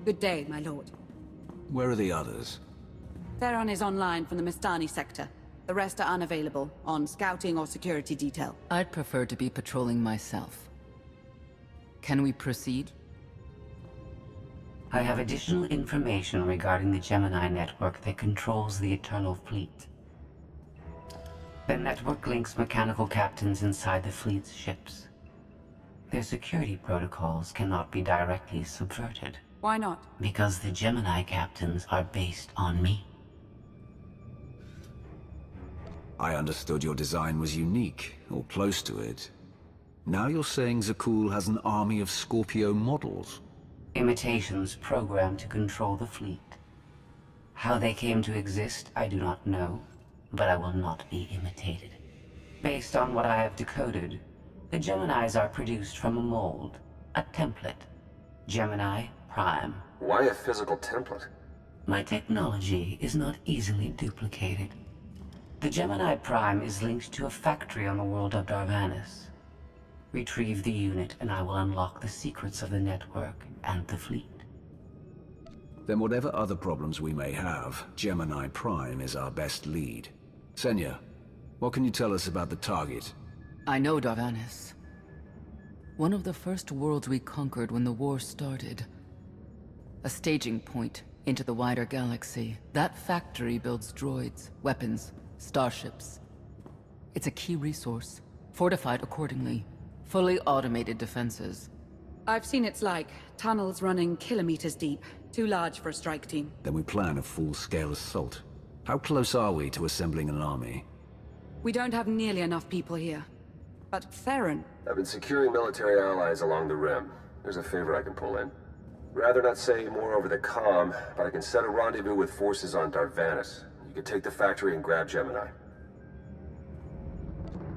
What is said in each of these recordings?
Good day, my lord. Where are the others? Theron is online from the Mistani sector. The rest are unavailable, on scouting or security detail. I'd prefer to be patrolling myself. Can we proceed? I have additional information regarding the Gemini network that controls the Eternal Fleet. The network links mechanical captains inside the fleet's ships. Their security protocols cannot be directly subverted. Why not? Because the Gemini captains are based on me. I understood your design was unique, or close to it. Now you're saying Zakul has an army of Scorpio models? Imitations programmed to control the fleet. How they came to exist, I do not know, but I will not be imitated. Based on what I have decoded, the Geminis are produced from a mold, a template. Gemini Prime. Why a physical template? My technology is not easily duplicated. The Gemini Prime is linked to a factory on the world of Darvanis. Retrieve the unit and I will unlock the secrets of the network and the fleet. Then whatever other problems we may have, Gemini Prime is our best lead. Senya, what can you tell us about the target? I know Darvanis. One of the first worlds we conquered when the war started. A staging point into the wider galaxy. That factory builds droids, weapons, starships. It's a key resource, fortified accordingly. Fully automated defenses. I've seen it's like. Tunnels running kilometers deep. Too large for a strike team. Then we plan a full-scale assault. How close are we to assembling an army? We don't have nearly enough people here. But Theron... I've been securing military allies along the rim. There's a favor I can pull in. Rather not say more over the comm, but I can set a rendezvous with forces on Darvanis. You can take the factory and grab Gemini.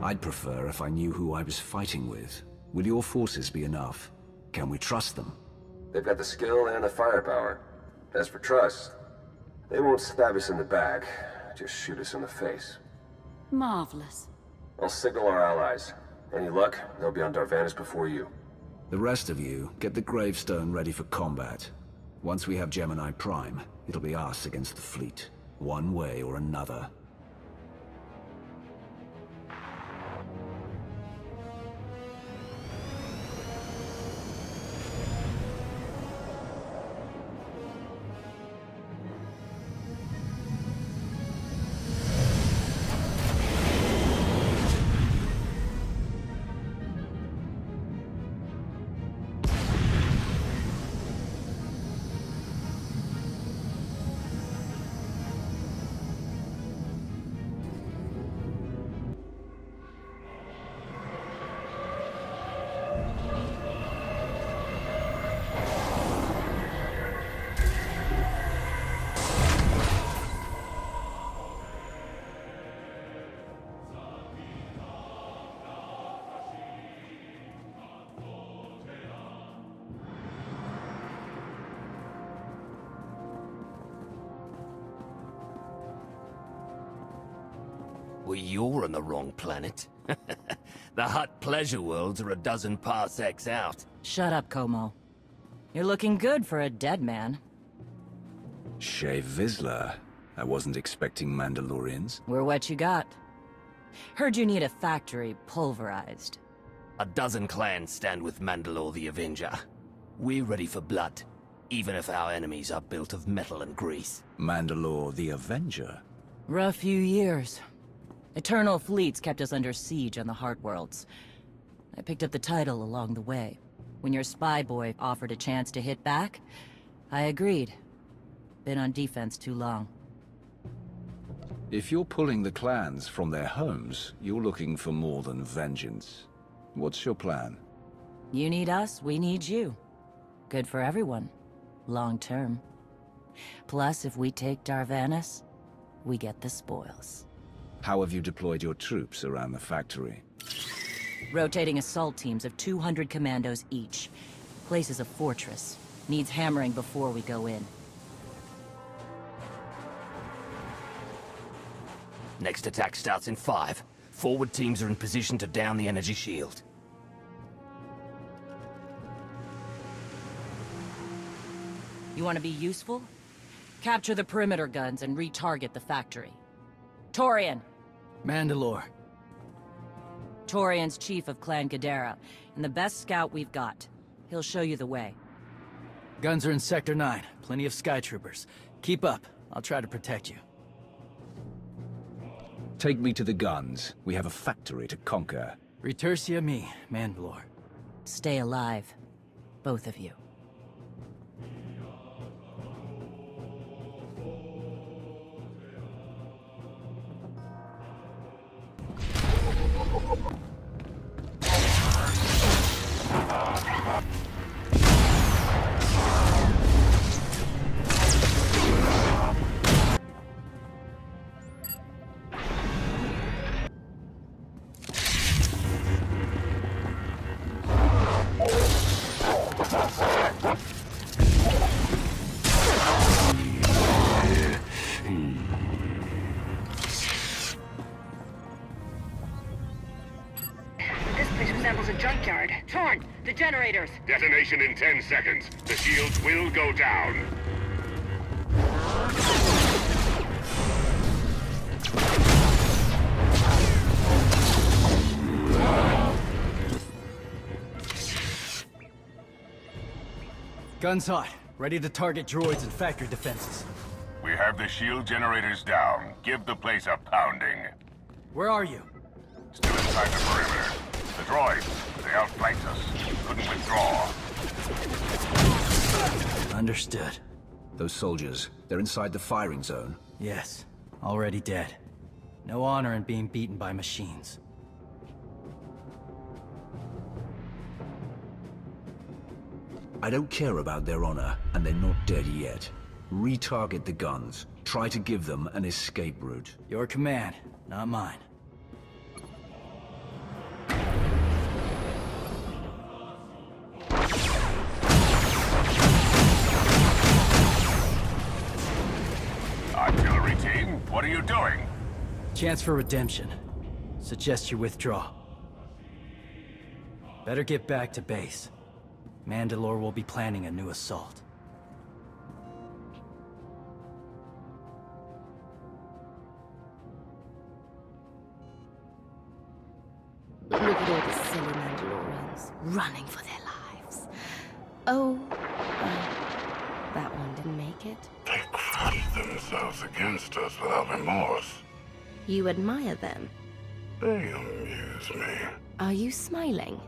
I'd prefer if I knew who I was fighting with. Will your forces be enough? Can we trust them? They've got the skill and the firepower. As for trust, they won't stab us in the back, just shoot us in the face. Marvelous. I'll signal our allies. Any luck, they'll be on Darvanis before you. The rest of you, get the gravestone ready for combat. Once we have Gemini Prime, it'll be us against the fleet. One way or another. Well, you're on the wrong planet. The Hutt pleasure worlds are a dozen parsecs out. Shut up, Como. You're looking good for a dead man. Shea Vizsla. I wasn't expecting Mandalorians. We're what you got. Heard you need a factory pulverized. A dozen clans stand with Mandalore the Avenger. We're ready for blood, even if our enemies are built of metal and grease. Mandalore the Avenger? Rough few years. Eternal fleets kept us under siege on the Heart Worlds. I picked up the title along the way. When your spy boy offered a chance to hit back, I agreed. Been on defense too long. If you're pulling the clans from their homes, you're looking for more than vengeance. What's your plan? You need us, we need you. Good for everyone. Long term. Plus, if we take Darvanis, we get the spoils. How have you deployed your troops around the factory? Rotating assault teams of 200 commandos each. Place is a fortress. Needs hammering before we go in. Next attack starts in 5. Forward teams are in position to down the energy shield. You want to be useful? Capture the perimeter guns and retarget the factory. Torian! Mandalore. Torian's chief of Clan Ghidorah, and the best scout we've got. He'll show you the way. Guns are in Sector 9. Plenty of skytroopers. Keep up. I'll try to protect you. Take me to the guns. We have a factory to conquer. Retursia me, Mandalore. Stay alive. Both of you. Junkyard. Torn! The generators! Detonation in 10 seconds. The shields will go down. Guns hot. Ready to target droids and factory defenses. We have the shield generators down. Give the place a pounding. Where are you? Still inside the perimeter. The droids, they outflanked us. Couldn't withdraw. Understood. Those soldiers, they're inside the firing zone. Yes. Already dead. No honor in being beaten by machines. I don't care about their honor, and they're not dead yet. Retarget the guns. Try to give them an escape route. Your command, not mine. Artillery team, what are you doing? Chance for redemption. Suggest you withdraw. Better get back to base. Mandalore will be planning a new assault. Look at all the silly Mandalorians running for their lives. Oh, that one didn't make it. They crushed themselves against us without remorse. You admire them. They amuse me. Are you smiling?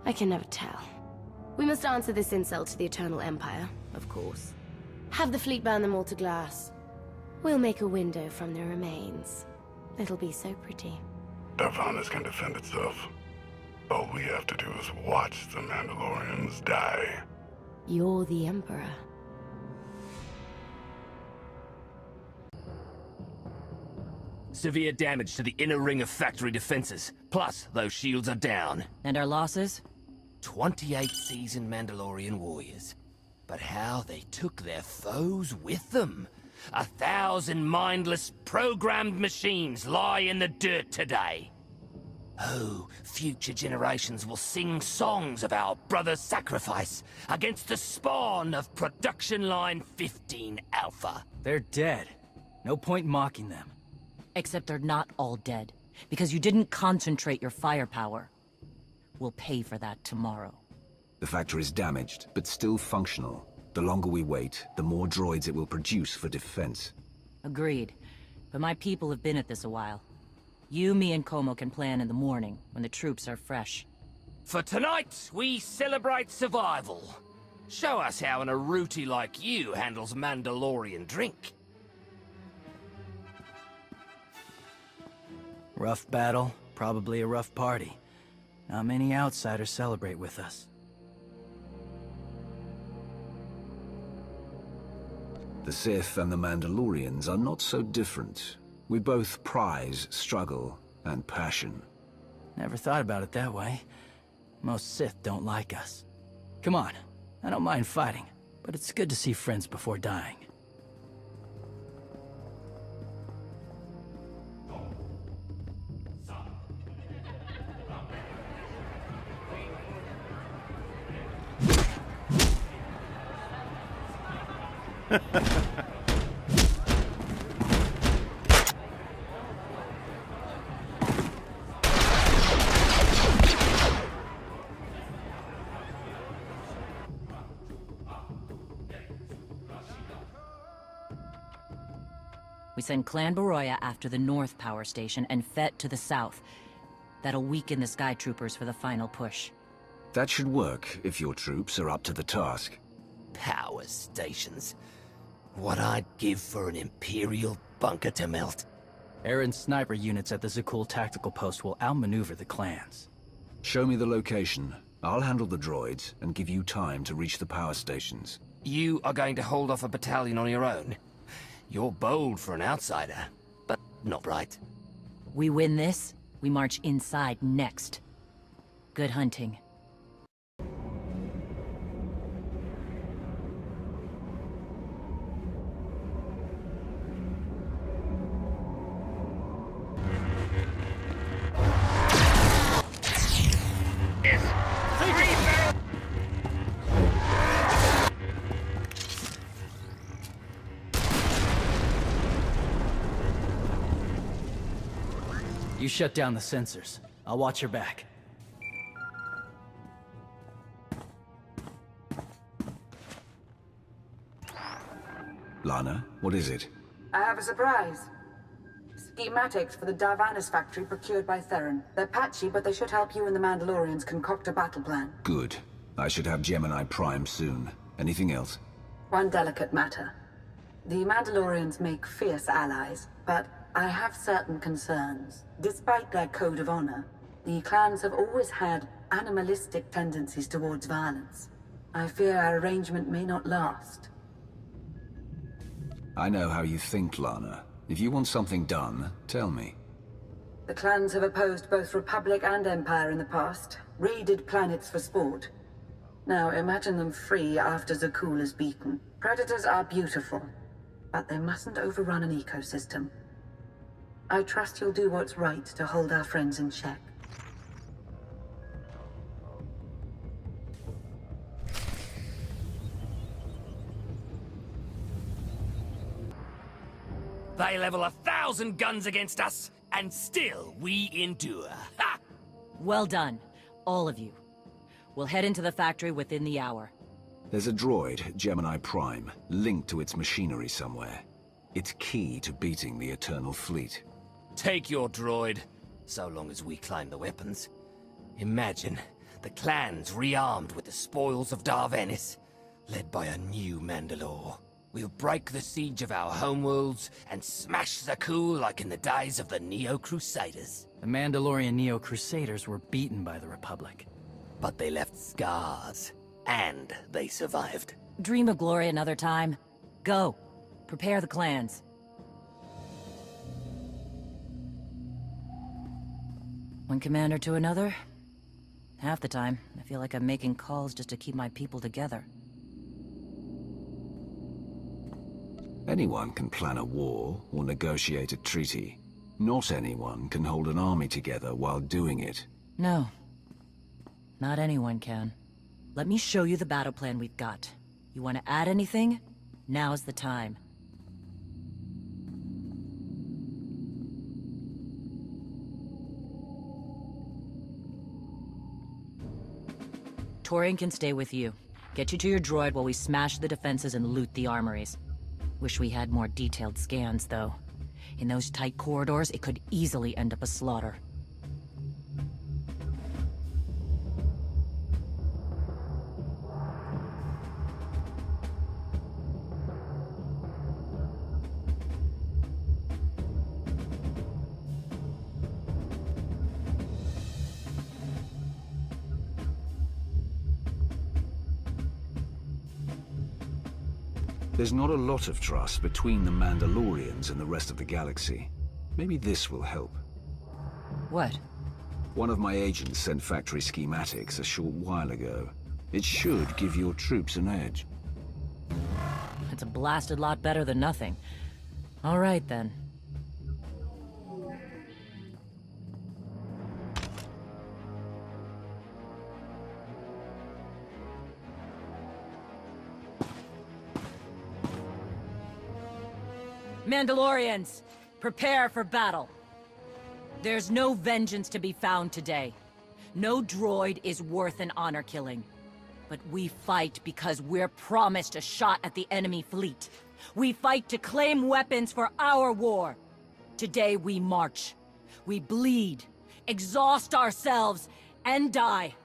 I can never tell. We must answer this insult to the Eternal Empire, of course. Have the fleet burn them all to glass. We'll make a window from their remains. It'll be so pretty. Darvanis can defend itself. All we have to do is watch the Mandalorians die. You're the Emperor. Severe damage to the inner ring of factory defenses. Plus, those shields are down. And our losses? 28 seasoned Mandalorian warriors. But how they took their foes with them. 1,000 mindless, programmed machines lie in the dirt today. Oh, future generations will sing songs of our brother's sacrifice against the spawn of Production Line 15 Alpha. They're dead. No point mocking them. Except they're not all dead, because you didn't concentrate your firepower. We'll pay for that tomorrow. The factory's damaged, but still functional. The longer we wait, the more droids it will produce for defense. Agreed. But my people have been at this a while. You, me, and Como can plan in the morning, when the troops are fresh. For tonight, we celebrate survival. Show us how an Aruti like you handles Mandalorian drink. Rough battle, probably a rough party. Not many outsiders celebrate with us. The Sith and the Mandalorians are not so different. We both prize struggle and passion. Never thought about it that way. Most Sith don't like us. Come on, I don't mind fighting, but it's good to see friends before dying. We send Clan Baroya after the North Power Station and Fett to the south. That'll weaken the Sky Troopers for the final push. That should work if your troops are up to the task. Power stations. What I'd give for an Imperial bunker to melt. Aaron's sniper units at the Zakul tactical post will outmaneuver the clans. Show me the location. I'll handle the droids and give you time to reach the power stations. You are going to hold off a battalion on your own? You're bold for an outsider, but not right. We win this, we march inside next. Good hunting. You shut down the sensors. I'll watch your back. Lana, what is it? I have a surprise. Schematics for the Darvanis factory procured by Theron. They're patchy, but they should help you and the Mandalorians concoct a battle plan. Good. I should have Gemini Prime soon. Anything else? One delicate matter. The Mandalorians make fierce allies, but I have certain concerns. Despite their code of honor, the clans have always had animalistic tendencies towards violence. I fear our arrangement may not last. I know how you think, Lana. If you want something done, tell me. The clans have opposed both Republic and Empire in the past, raided planets for sport. Now imagine them free after Zakul is beaten. Predators are beautiful, but they mustn't overrun an ecosystem. I trust you'll do what's right to hold our friends in check. They level 1,000 guns against us, and still we endure. Ha! Well done, all of you. We'll head into the factory within the hour. There's a droid, Gemini Prime, linked to its machinery somewhere. It's key to beating the Eternal Fleet. Take your droid, so long as we claim the weapons. Imagine the clans rearmed with the spoils of Darvanis, led by a new Mandalore. We'll break the siege of our homeworlds and smash Zakul like in the days of the Neo-Crusaders. The Mandalorian Neo-Crusaders were beaten by the Republic. But they left scars, and they survived. Dream of glory another time. Go. Prepare the clans. One commander to another? Half the time, I feel like I'm making calls just to keep my people together. Anyone can plan a war or negotiate a treaty. Not anyone can hold an army together while doing it. No. Not anyone can. Let me show you the battle plan we've got. You want to add anything? Now's the time. Torian can stay with you. Get you to your droid while we smash the defenses and loot the armories. Wish we had more detailed scans, though. In those tight corridors, it could easily end up a slaughter. There's not a lot of trust between the Mandalorians and the rest of the galaxy. Maybe this will help. What? One of my agents sent factory schematics a short while ago. It should give your troops an edge. It's a blasted lot better than nothing. All right, then. Mandalorians, prepare for battle. There's no vengeance to be found today. No droid is worth an honor killing. But we fight because we're promised a shot at the enemy fleet. We fight to claim weapons for our war. Today we march. We bleed, exhaust ourselves, and die.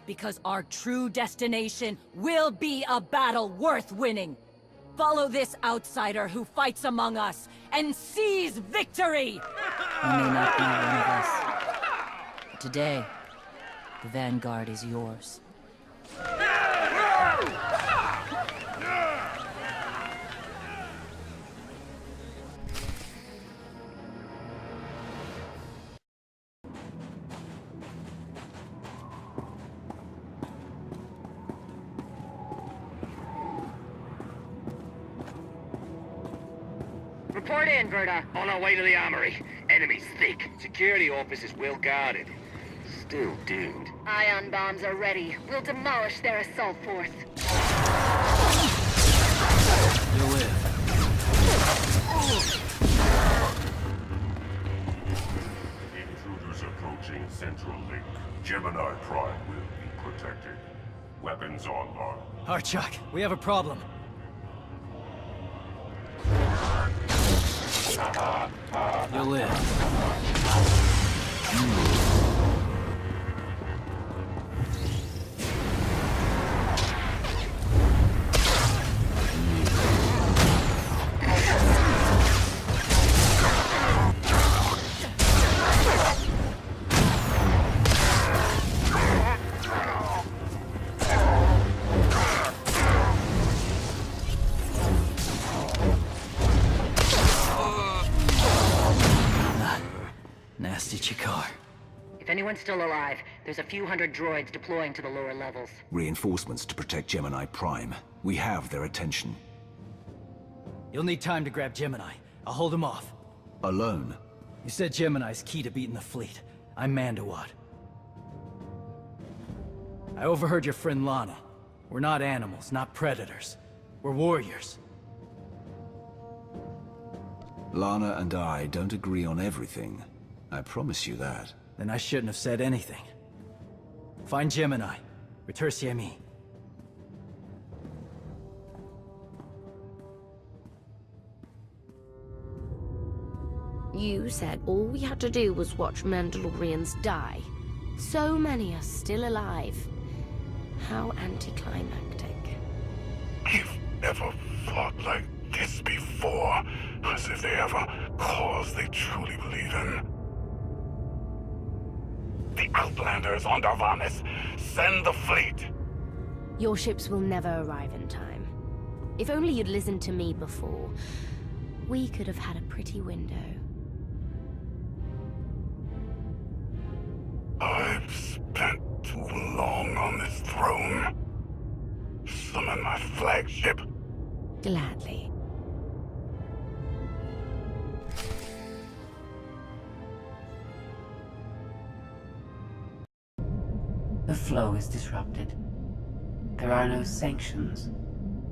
Because our true destination will be a battle worth winning. Follow this outsider who fights among us and seize victory! You may not be one of us. But today, the Vanguard is yours. Report in, Verda. On our way to the armory. Enemy's thick. Security officers well guarded. Still doomed. Ion bombs are ready. We'll demolish their assault force. You live. Intruders approaching Central Link. Gemini Prime will be protected. Weapons online. Archuk, we have a problem. You live. Nasty Chikar. If anyone's still alive, there's a few hundred droids deploying to the lower levels. Reinforcements to protect Gemini Prime. We have their attention. You'll need time to grab Gemini. I'll hold him off. Alone? You said Gemini's key to beating the fleet. I'm Mandawat. I overheard your friend Lana. We're not animals, not predators. We're warriors. Lana and I don't agree on everything. I promise you that. Then I shouldn't have said anything. Find Gemini. Retursi me. You said all we had to do was watch Mandalorians die. So many are still alive. How anticlimactic. I've never fought like this before. As if they have a cause they truly believe in. The Outlanders on Darvanis. Send the fleet. Your ships will never arrive in time. If only you'd listened to me before, we could have had a pretty window. I've spent too long on this throne. Summon my flagship. Gladly. The flow is disrupted. There are no sanctions.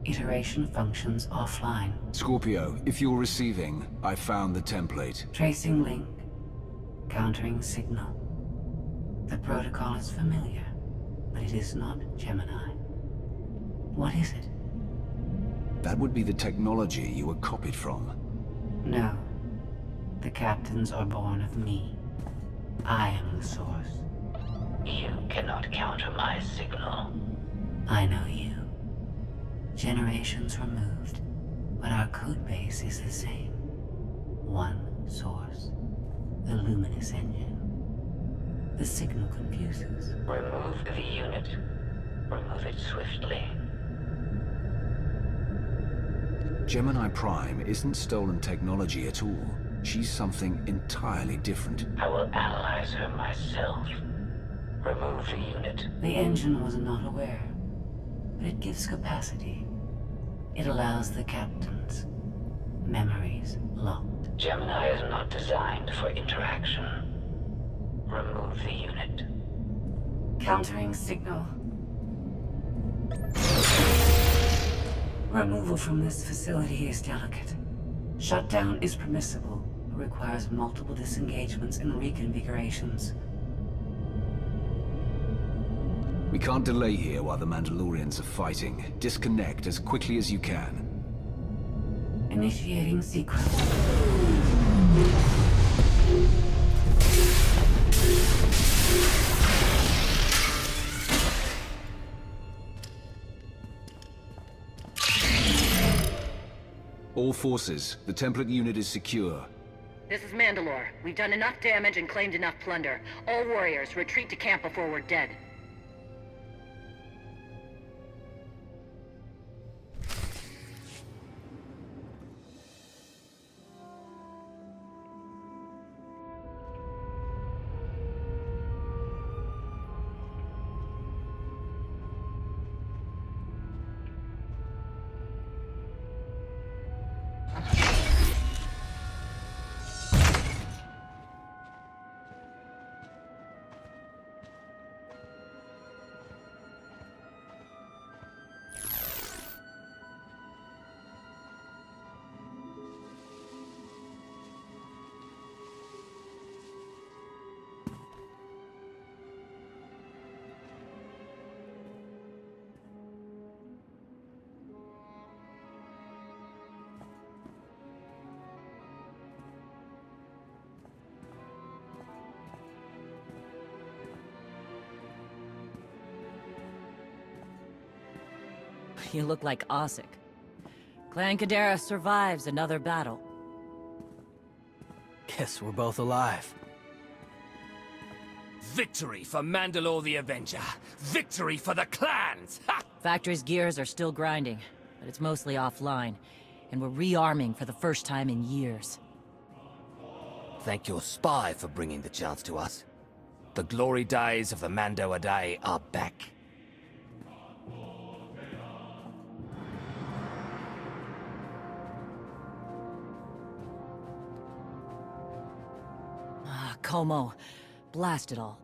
Iteration functions offline. Scorpio, if you're receiving, I found the template. Tracing link. Countering signal. The protocol is familiar, but it is not Gemini. What is it? That would be the technology you were copied from. No. The captains are born of me. I am the source. You cannot counter my signal. I know you. Generations removed, but our code base is the same. One source. The luminous engine. The signal confuses. Remove the unit. Remove it swiftly. Gemini Prime isn't stolen technology at all. She's something entirely different. I will analyze her myself. Remove the unit. The engine was not aware, but it gives capacity. It allows the captains. Memories locked. Gemini is not designed for interaction. Remove the unit. Countering signal. Removal from this facility is delicate. Shutdown is permissible, but requires multiple disengagements and reconfigurations. We can't delay here while the Mandalorians are fighting. Disconnect as quickly as you can. Initiating sequence. All forces, the template unit is secure. This is Mandalore. We've done enough damage and claimed enough plunder. All warriors, retreat to camp before we're dead. You look like Ossic. Clan Kadera survives another battle. Guess we're both alive. Victory for Mandalore the Avenger! Victory for the clans! Ha! Factory's gears are still grinding, but it's mostly offline, and we're rearming for the first time in years. Thank your spy for bringing the chance to us. The glory days of the Mando a Day are back. Como, blast it all.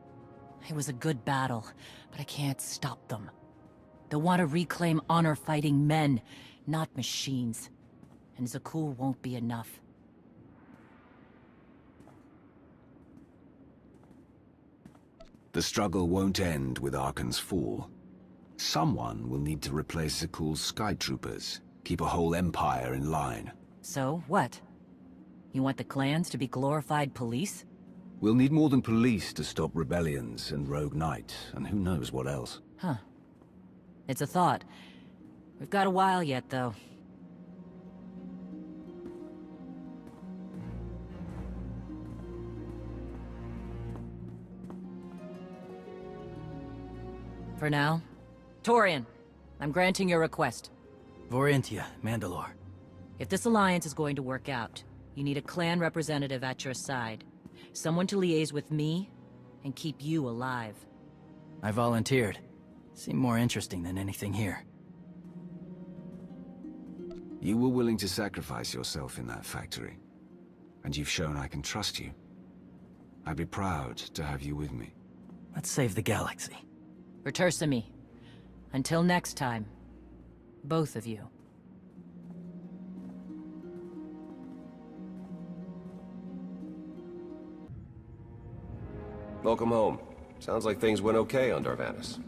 It was a good battle, but I can't stop them. They want to reclaim honor-fighting men, not machines. And Zakul won't be enough. The struggle won't end with Arkan's fall. Someone will need to replace Zakul's sky troopers, keep a whole empire in line. So, what? You want the clans to be glorified police? We'll need more than police to stop rebellions and rogue knights, and who knows what else. Huh. It's a thought. We've got a while yet, though. For now, Torian, I'm granting your request. Vorintia, Mandalore. If this alliance is going to work out, you need a clan representative at your side. Someone to liaise with me, and keep you alive. I volunteered. Seemed more interesting than anything here. You were willing to sacrifice yourself in that factory, and you've shown I can trust you. I'd be proud to have you with me. Let's save the galaxy. Return to me. Until next time, both of you. Welcome home. Sounds like things went okay on Darvanis.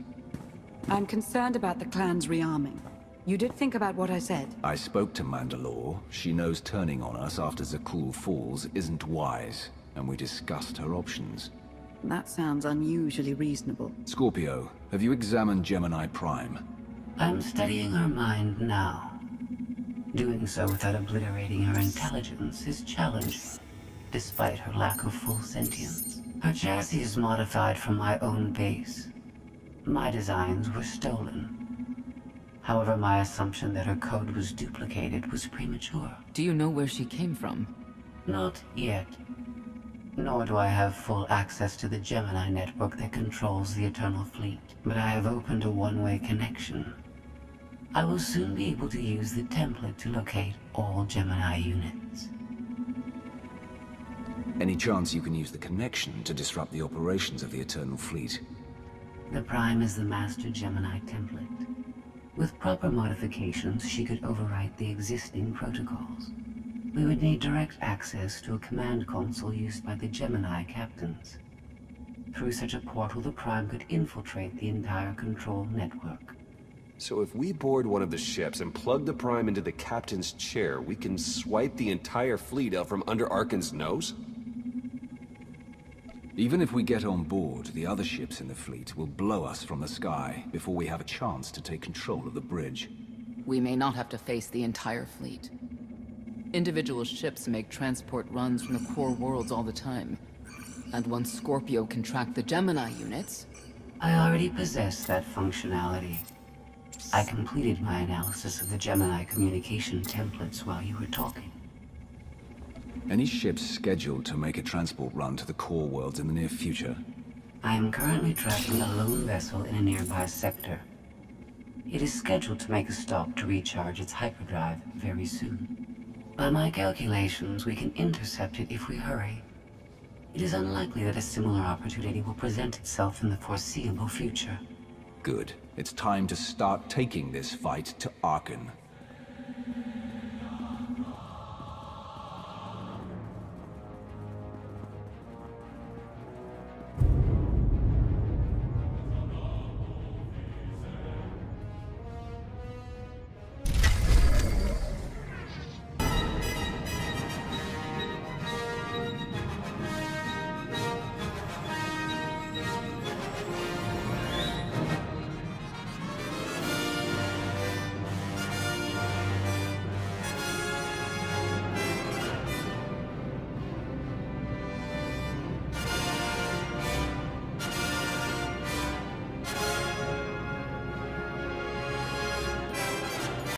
I'm concerned about the clan's rearming. You did think about what I said? I spoke to Mandalore. She knows turning on us after Zakul falls isn't wise, and we discussed her options. That sounds unusually reasonable. Scorpio, have you examined Gemini Prime? I'm studying her mind now. Doing so without obliterating her intelligence is challenging, despite her lack of full sentience. Her chassis is modified from my own base. My designs were stolen. However, my assumption that her code was duplicated was premature. Do you know where she came from? Not yet. Nor do I have full access to the Gemini network that controls the Eternal Fleet. But I have opened a one-way connection. I will soon be able to use the template to locate all Gemini units. Any chance you can use the connection to disrupt the operations of the Eternal Fleet? The Prime is the master Gemini template. With proper modifications, she could overwrite the existing protocols. We would need direct access to a command console used by the Gemini captains. Through such a portal, the Prime could infiltrate the entire control network. So if we board one of the ships and plug the Prime into the captain's chair, we can swipe the entire fleet out from under Arkan's nose? Even if we get on board, the other ships in the fleet will blow us from the sky before we have a chance to take control of the bridge. We may not have to face the entire fleet. Individual ships make transport runs from the core worlds all the time. And once Scorpio can track the Gemini units... I already possess that functionality. I completed my analysis of the Gemini communication templates while you were talking. Any ships scheduled to make a transport run to the core worlds in the near future? I am currently tracking a lone vessel in a nearby sector. It is scheduled to make a stop to recharge its hyperdrive very soon. By my calculations, we can intercept it if we hurry. It is unlikely that a similar opportunity will present itself in the foreseeable future. Good. It's time to start taking this fight to Arkan.